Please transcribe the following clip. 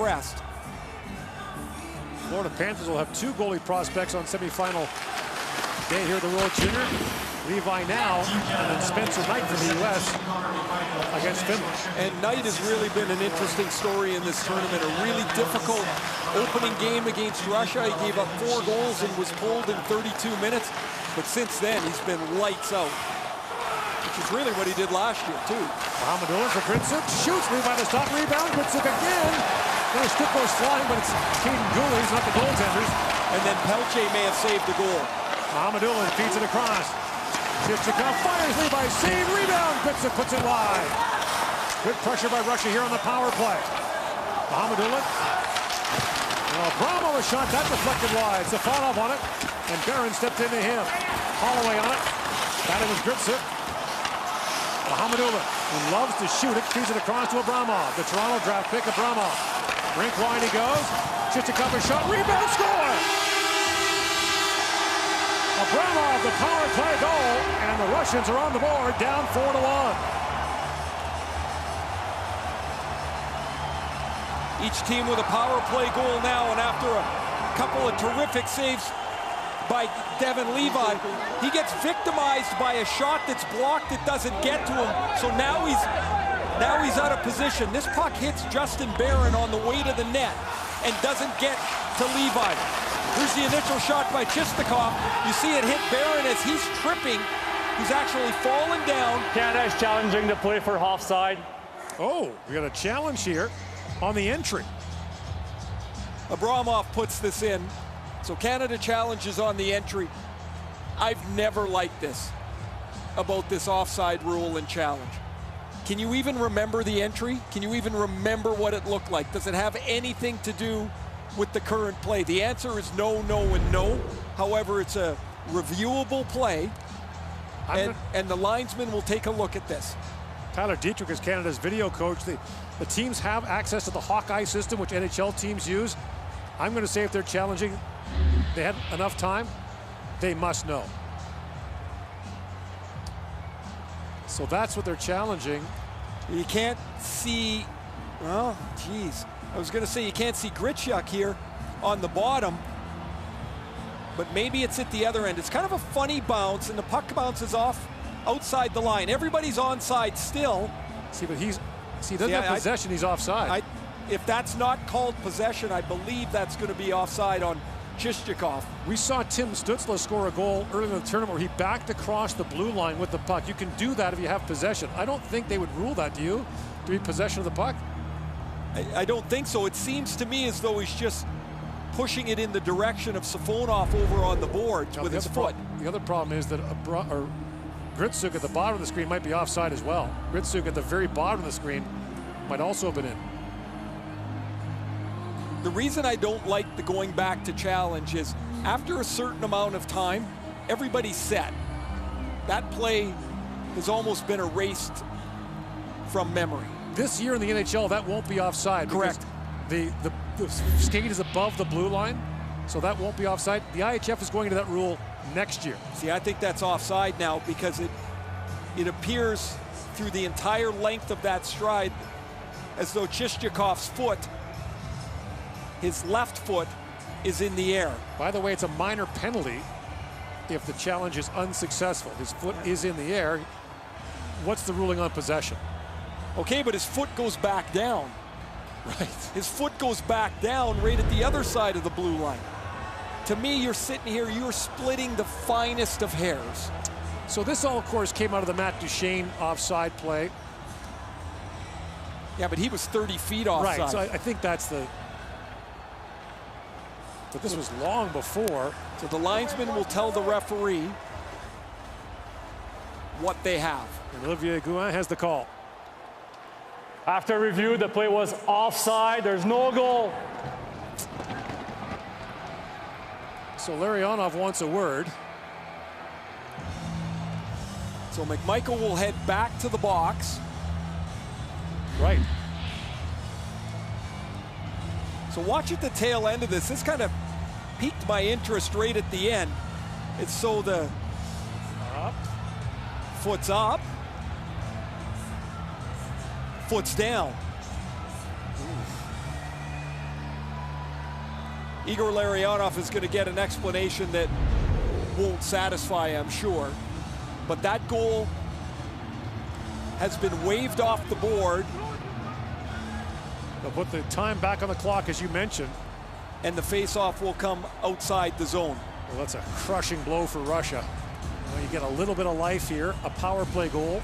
crest. Florida Panthers will have 2 goalie prospects on semifinal day here at the World Junior. Levi now, and then Spencer Knight from the U.S. against Finland. And Knight has really been an interesting story in this tournament. A really difficult opening game against Russia. He gave up 4 goals and was pulled in 32 minutes. But since then, he's been lights out, which is really what he did last year, too. Mohamedullah for Gritsuk. Shoots. Levi to stop. Rebound. Gritsuk again. The stick goes flying, but it's Caden Gooley's, not the goaltenders. And then Pelche may have saved the goal. Mohamedullah feeds it across. Chichikov fires. Levi save. Rebound. Gritsuk puts it wide. Good pressure by Russia here on the power play. Mohamedullah. Bravo, a shot. That deflected wide. Safanov on it. And Barron stepped into him. Holloway on it. That was Gritsuk. Mohamedullah, who loves to shoot it, feeds it across to Abramov. The Toronto draft pick, Abramov. Rink wide he goes. Chichikov a shot. Rebound, score! Abramov, the power play goal. And the Russians are on the board, down 4-1. Each team with a power play goal now, and after a couple of terrific saves by Devin Levi, he gets victimized by a shot that's blocked that doesn't get to him. So now he's out of position. This puck hits Justin Barron on the way to the net and doesn't get to Levi. Here's the initial shot by Chistikov. You see it hit Barron as he's tripping. He's actually fallen down. Canada is challenging the play for offside. Oh, we got a challenge here on the entry. Abramov puts this in. So Canada challenges on the entry. I've never liked this about this offside rule and challenge. Can you even remember the entry? Can you even remember what it looked like? Does it have anything to do with the current play? The answer is no, no, and no. However, it's a reviewable play, and the linesman will take a look at this. Tyler Dietrich is Canada's video coach. The teams have access to the Hawkeye system, which NHL teams use. I'm going to say if they're challenging, they had enough time, they must know. So that's what they're challenging. You can't see, well, geez. I was going to say you can't see Gritsuk here on the bottom, but maybe it's at the other end. It's kind of a funny bounce, and the puck bounces off outside the line. Everybody's onside still. See, but he doesn't have possession, he's offside. If that's not called possession, I believe that's going to be offside on Chistikov. We saw Tim Stützle score a goal early in the tournament where he backed across the blue line with the puck. You can do that if you have possession. I don't think they would rule that, do you? To be possession of the puck? I don't think so. It seems to me as though he's just pushing it in the direction of Safonov over on the boards with his foot. The other problem is that Gritsuk at the bottom of the screen might be offside as well. Gritsuk at the very bottom of the screen might also have been in. The reason I don't like the going back to challenge is after a certain amount of time, everybody's set. That play has almost been erased from memory. This year in the NHL, that won't be offside. Correct. The skate is above the blue line, so that won't be offside. The IIHF is going into that rule next year. See, I think that's offside now because it appears through the entire length of that stride as though Chistikov's foot, his left foot, is in the air. By the way, it's a minor penalty if the challenge is unsuccessful. His foot is in the air. What's the ruling on possession? Okay, but his foot goes back down. Right. His foot goes back down right at the other side of the blue line. To me, you're sitting here, you're splitting the finest of hairs. So this all, of course, came out of the Matt Duchene offside play. Yeah, but he was 30 feet offside. Right, so I think that's the... But this was long before. So the linesman will tell the referee what they have. And Olivier Gouin has the call. After review, the play was offside. There's no goal. So Larionov wants a word. So McMichael will head back to the box. Right. So watch at the tail end of this. This kind of piqued my interest right at the end. It's so the foot's up, foot's down. Igor Larionov is going to get an explanation that won't satisfy, I'm sure. But that goal has been waved off the board. They'll put the time back on the clock, as you mentioned. And the face-off will come outside the zone. Well, that's a crushing blow for Russia. Well, you get a little bit of life here. A power play goal